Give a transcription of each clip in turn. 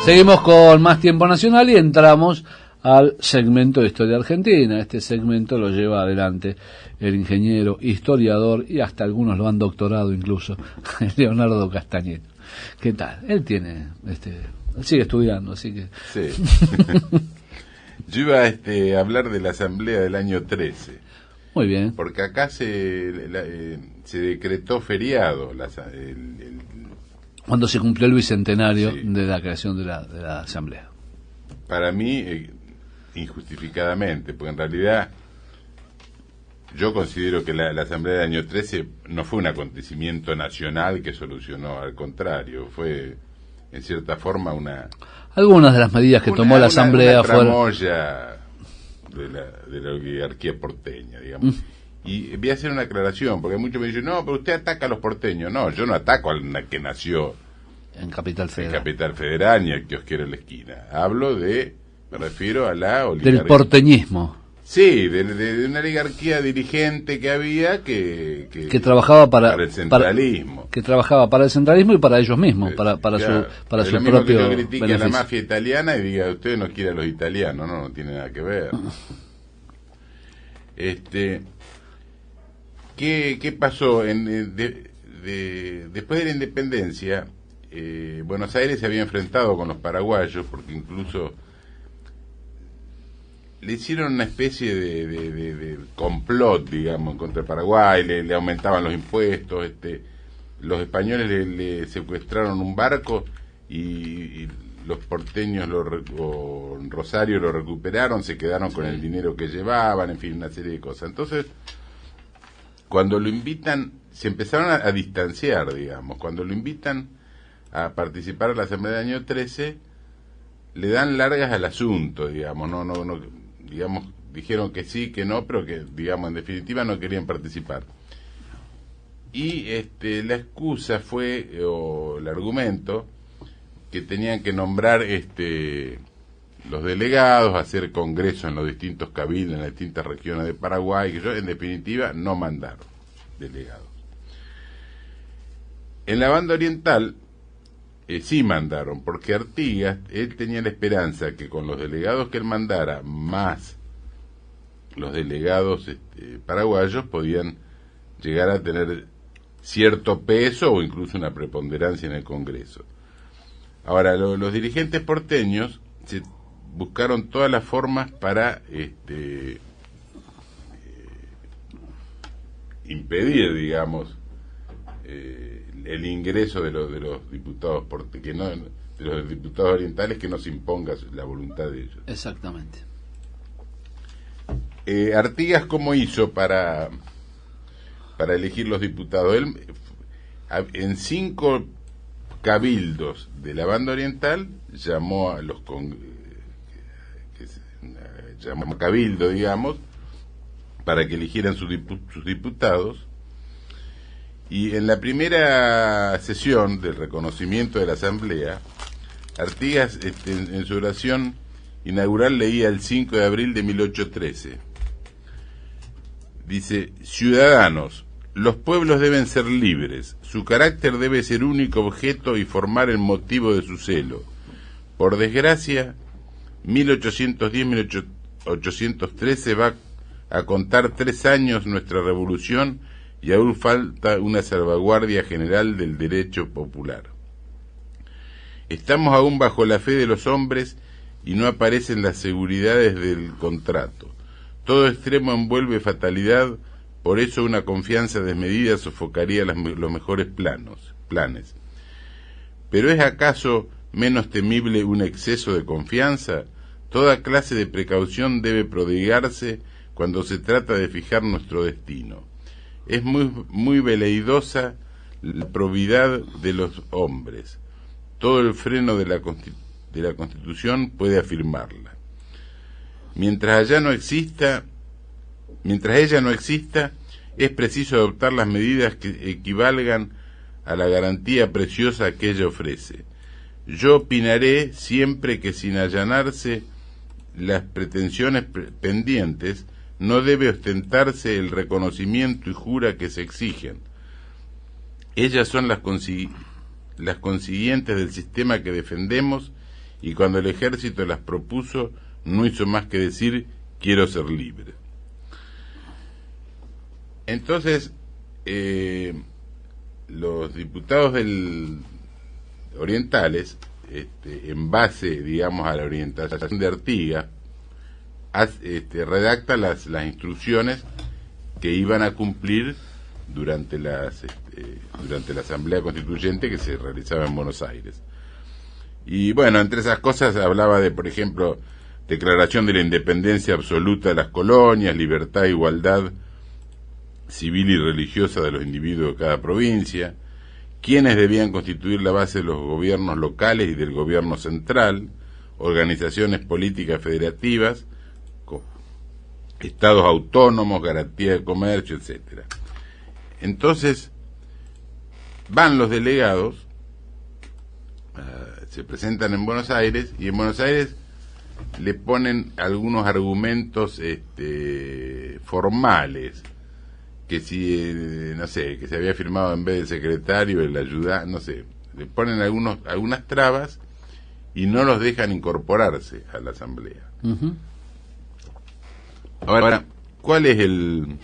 Seguimos con más tiempo nacional y entramos al segmento de Historia Argentina. Este segmento lo lleva adelante el ingeniero, historiador, y hasta algunos lo han doctorado incluso, Leonardo Castañeto. ¿Qué tal? Él sigue estudiando, así que... Sí. Yo iba a hablar de la asamblea del año 13. Muy bien. Porque acá se decretó feriado cuando se cumplió el bicentenario sí, de la creación de la asamblea. Para mí, injustificadamente, porque en realidad yo considero que la asamblea del año 13 no fue un acontecimiento nacional que solucionó, al contrario, fue en cierta forma algunas de las medidas que tomó la asamblea fueron una fueron tramoya de la oligarquía porteña, digamos. Y voy a hacer una aclaración, porque muchos me dicen, no, pero usted ataca a los porteños. No, yo no ataco al que nació en Capital Federal ni al kiosquero en la esquina. Me refiero a la oligarquía. Del porteñismo. Sí, de una oligarquía dirigente que había que trabajaba para el centralismo. Que trabajaba para el centralismo y para ellos mismos, para su lo mismo propio que yo critique beneficio. a la mafia italiana y diga, usted no quiere a los italianos, no tiene nada que ver. ¿Qué pasó? Después de la independencia, Buenos Aires se había enfrentado con los paraguayos, porque incluso le hicieron una especie de complot, digamos, contra Paraguay, le aumentaban los impuestos, los españoles le secuestraron un barco y los porteños o Rosario lo recuperaron, se quedaron con el dinero que llevaban, en fin, una serie de cosas. Entonces, cuando lo invitan, se empezaron a distanciar, digamos. Cuando lo invitan a participar en la asamblea del año 13, le dan largas al asunto, digamos. No, digamos, dijeron que sí, que no, pero que, digamos, en definitiva no querían participar. Y la excusa fue, o el argumento, que tenían que nombrar los delegados, hacer congresos en los distintos cabildos, en las distintas regiones de Paraguay, que yo, en definitiva, no mandaron delegados. En la banda oriental sí mandaron, porque Artigas, él tenía la esperanza que con los delegados que él mandara, más los delegados paraguayos, podían llegar a tener cierto peso o incluso una preponderancia en el Congreso. Ahora, los dirigentes porteños se buscaron todas las formas para impedir, digamos, el ingreso de los diputados de los diputados orientales, que no se imponga la voluntad de ellos. Exactamente. Artigas, ¿cómo hizo para elegir los diputados? Él, en 5 cabildos de la banda oriental, llamó a los llamó cabildo, digamos, para que eligieran sus diputados. Y en la primera sesión del reconocimiento de la asamblea, Artigas, en su oración inaugural, leía el 5 de abril de 1813. Dice: ciudadanos, los pueblos deben ser libres, su carácter debe ser único objeto y formar el motivo de su celo. Por desgracia, 1810-1813 va a contar 3 años nuestra revolución y aún falta una salvaguardia general del derecho popular. Estamos aún bajo la fe de los hombres y no aparecen las seguridades del contrato. Todo extremo envuelve fatalidad, por eso una confianza desmedida sofocaría los mejores planes. ¿Pero es acaso menos temible un exceso de confianza? Toda clase de precaución debe prodigarse cuando se trata de fijar nuestro destino. Es muy veleidosa la probidad de los hombres. Todo el freno de la Constitución puede afirmarla. Mientras ella no exista, es preciso adoptar las medidas que equivalgan a la garantía preciosa que ella ofrece. Yo opinaré siempre que, sin allanarse las pretensiones pendientes, no debe ostentarse el reconocimiento y jura que se exigen. Ellas son las consiguientes del sistema que defendemos y cuando el ejército las propuso, no hizo más que decir, quiero ser libre. Entonces, los diputados orientales, en base, digamos, a la orientación de Artigas, redacta las instrucciones que iban a cumplir durante la Asamblea Constituyente que se realizaba en Buenos Aires. Y bueno, entre esas cosas hablaba de, por ejemplo, declaración de la independencia absoluta de las colonias, libertad e igualdad civil y religiosa de los individuos de cada provincia, quienes debían constituir la base de los gobiernos locales y del gobierno central, organizaciones políticas federativas, estados autónomos, garantía de comercio, etcétera. Entonces, van los delegados, se presentan en Buenos Aires, y en Buenos Aires le ponen algunos argumentos formales, que si, no sé, que se había firmado en vez del secretario, el ayudante, no sé, le ponen algunas trabas y no los dejan incorporarse a la asamblea. Uh-huh. Ahora, ¿cuál es el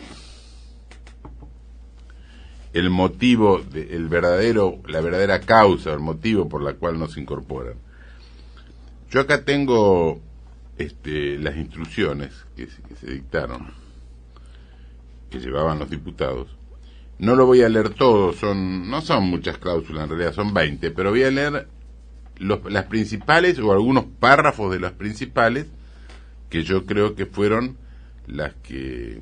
motivo, la verdadera causa, el motivo por la cual no se incorporan? Yo acá tengo las instrucciones que se dictaron, que llevaban los diputados. No lo voy a leer todo, no son muchas cláusulas, en realidad son 20, pero voy a leer las principales o algunos párrafos de las principales que yo creo que fueron las que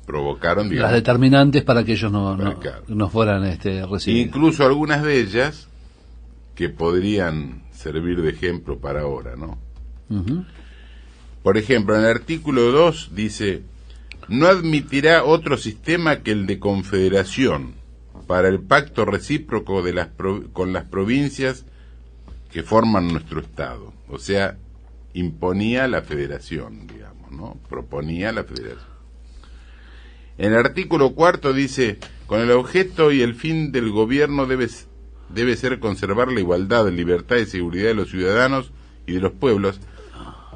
provocaron, digamos, las determinantes para que ellos no fueran recibidos. Incluso algunas de ellas que podrían servir de ejemplo para ahora, ¿no? Uh-huh. Por ejemplo, en el artículo 2 dice: no admitirá otro sistema que el de confederación para el pacto recíproco con las provincias que forman nuestro Estado. O sea, imponía la federación, digamos, ¿no? Proponía la federación. En el artículo 4 dice: con el objeto y el fin del gobierno debe ser conservar la igualdad, libertad y seguridad de los ciudadanos y de los pueblos.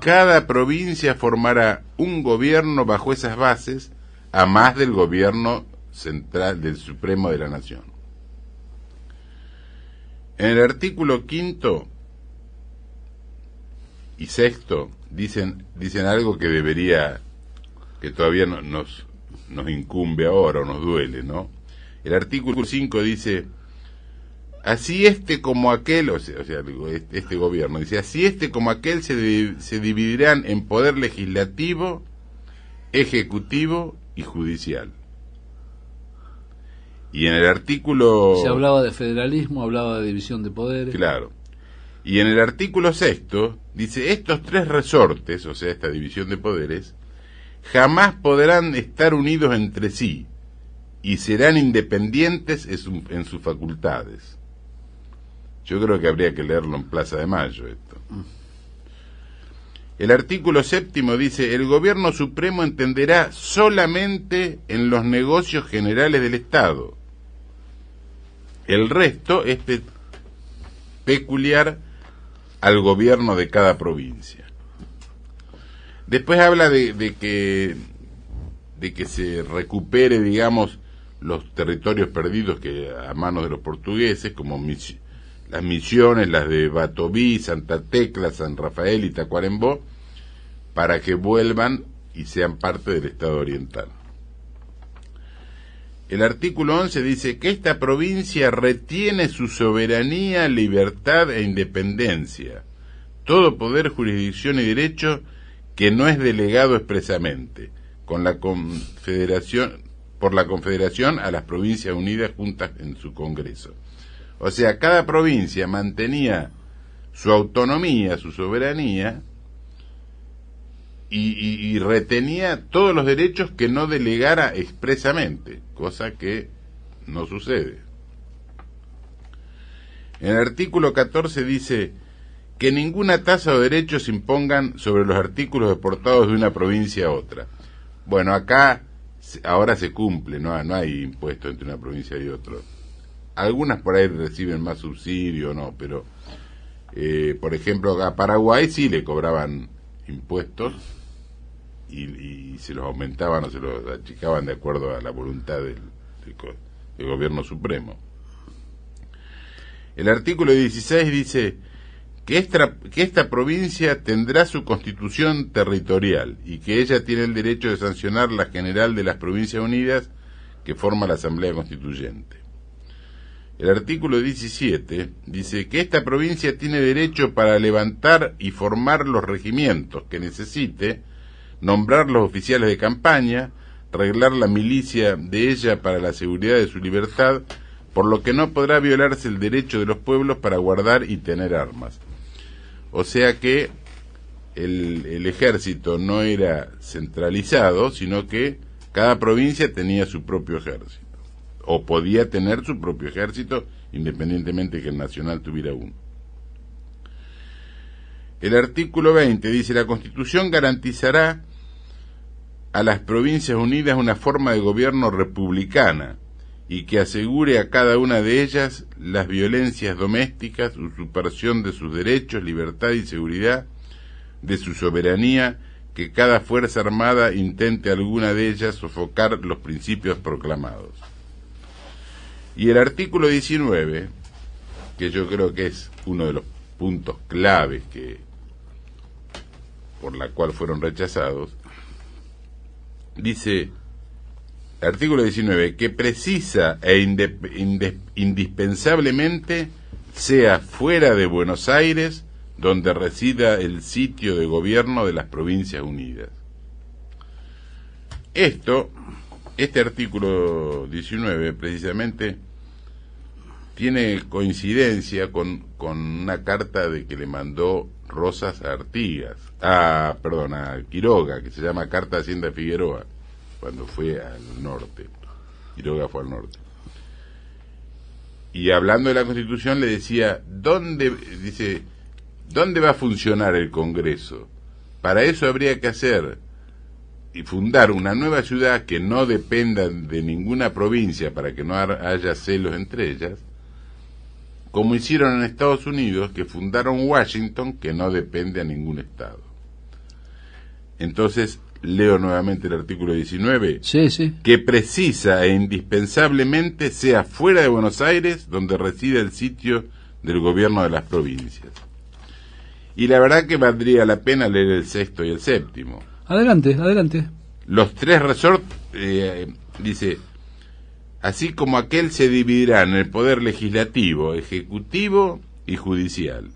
Cada provincia formará un gobierno bajo esas bases, a más del gobierno central del Supremo de la Nación. En el artículo 5 y 6 dicen algo que todavía nos incumbe ahora o nos duele, ¿no? El artículo 5 dice: así como aquel, o sea, este gobierno, dice, así como aquel se dividirán en poder legislativo, ejecutivo y judicial. Y en el artículo... Se hablaba de federalismo, hablaba de división de poderes. Claro. Y en el artículo 6 dice: estos tres resortes, o sea, esta división de poderes, jamás podrán estar unidos entre sí y serán independientes en sus facultades. Yo creo que habría que leerlo en Plaza de Mayo esto. El artículo 7 dice: el gobierno supremo entenderá solamente en los negocios generales del Estado. El resto es peculiar al gobierno de cada provincia. Después habla de que se recupere, digamos, los territorios perdidos que a manos de los portugueses, como las Misiones, las de Batoví, Santa Tecla, San Rafael y Tacuarembó, para que vuelvan y sean parte del Estado oriental. El artículo 11 dice que esta provincia retiene su soberanía, libertad e independencia, todo poder, jurisdicción y derecho que no es delegado expresamente, por la Confederación a las Provincias Unidas juntas en su Congreso. O sea, cada provincia mantenía su autonomía, su soberanía, y retenía todos los derechos que no delegara expresamente, cosa que no sucede. En el artículo 14 dice que ninguna tasa o derechos se impongan sobre los artículos exportados de una provincia a otra. Bueno, acá ahora se cumple, no hay impuesto entre una provincia y otra. Algunas por ahí reciben más subsidio, no, pero Por ejemplo, a Paraguay sí le cobraban impuestos y se los aumentaban o se los achicaban de acuerdo a la voluntad del gobierno supremo. El artículo 16 dice que esta provincia tendrá su constitución territorial y que ella tiene el derecho de sancionar la general de las Provincias Unidas que forma la Asamblea Constituyente. El artículo 17 dice que esta provincia tiene derecho para levantar y formar los regimientos que necesite, nombrar los oficiales de campaña, reglar la milicia de ella para la seguridad de su libertad, por lo que no podrá violarse el derecho de los pueblos para guardar y tener armas. O sea que el ejército no era centralizado, sino que cada provincia tenía su propio ejército, o podía tener su propio ejército, independientemente que el nacional tuviera uno. El artículo 20 dice: la Constitución garantizará a las Provincias Unidas una forma de gobierno republicana y que asegure a cada una de ellas las violencias domésticas, usurpación de sus derechos, libertad y seguridad, de su soberanía, que cada fuerza armada intente alguna de ellas sofocar los principios proclamados. Y el artículo 19, que yo creo que es uno de los puntos claves por la cual fueron rechazados, dice, artículo 19, que precisa e indispensablemente sea fuera de Buenos Aires donde resida el sitio de gobierno de las Provincias Unidas. Este artículo 19 precisamente tiene coincidencia con una carta que le mandó Rosas a a Quiroga, que se llama Carta de Hacienda Figueroa, cuando fue al norte. Quiroga fue al norte. Y hablando de la Constitución le decía, ¿dónde va a funcionar el Congreso? Para eso habría que hacer y fundar una nueva ciudad que no dependa de ninguna provincia para que no haya celos entre ellas, como hicieron en Estados Unidos, que fundaron Washington, que no depende a ningún estado. Entonces, leo nuevamente el artículo 19, sí. Que precisa e indispensablemente sea fuera de Buenos Aires donde reside el sitio del gobierno de las provincias. Y la verdad que valdría la pena leer el sexto y el séptimo. Adelante. Los tres resorts, dice, así como aquel se dividirá en el poder legislativo, ejecutivo y judicial.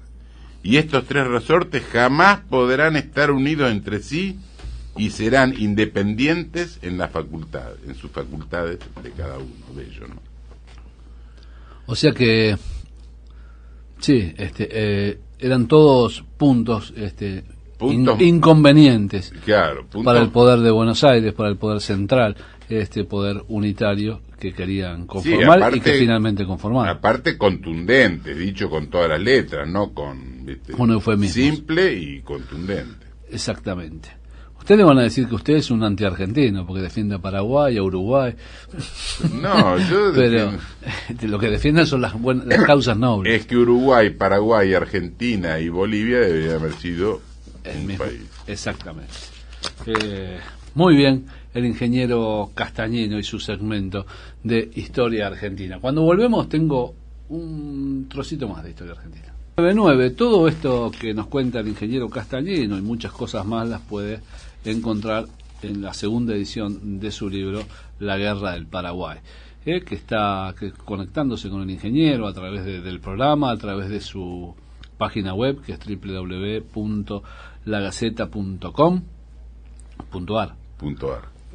Y estos tres resortes jamás podrán estar unidos entre sí y serán independientes en sus facultades de cada uno de ellos, ¿no? O sea que sí, eran todos puntos inconvenientes, claro, para el poder de Buenos Aires, para el poder central, poder unitario que querían conformar, sí, aparte, y que finalmente conformaron. Aparte contundente, dicho con todas las letras, no con un eufemismo. Simple y contundente. Exactamente. Ustedes le van a decir que usted es un antiargentino porque defiende a Paraguay, a Uruguay. No, yo pero lo que defienden son las causas nobles. Es que Uruguay, Paraguay, Argentina y Bolivia deberían haber sido un mismo país. Exactamente. Muy bien, el ingeniero Castañino y su segmento de Historia Argentina. Cuando volvemos tengo un trocito más de Historia Argentina. 9, todo esto que nos cuenta el ingeniero Castañino y muchas cosas más las puede encontrar en la segunda edición de su libro La Guerra del Paraguay, que está conectándose con el ingeniero a través del programa, a través de su página web, que es www.lagaceta.com.ar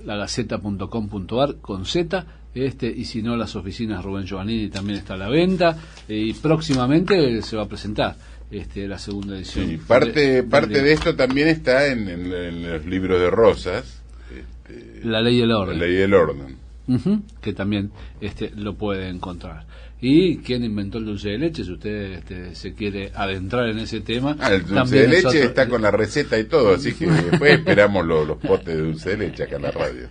lagaceta.com.ar con Z, y si no, las oficinas Rubén Giovannini también está a la venta, y próximamente se va a presentar la segunda edición. Sí, parte de esto también está en los libros de Rosas, La Ley y el Orden. La Ley y el Orden. Que también lo puede encontrar. ¿Y quién inventó el dulce de leche? Si usted se quiere adentrar en ese tema. El dulce de leche está con la receta y todo, así que después esperamos los potes de dulce de leche acá en la radio.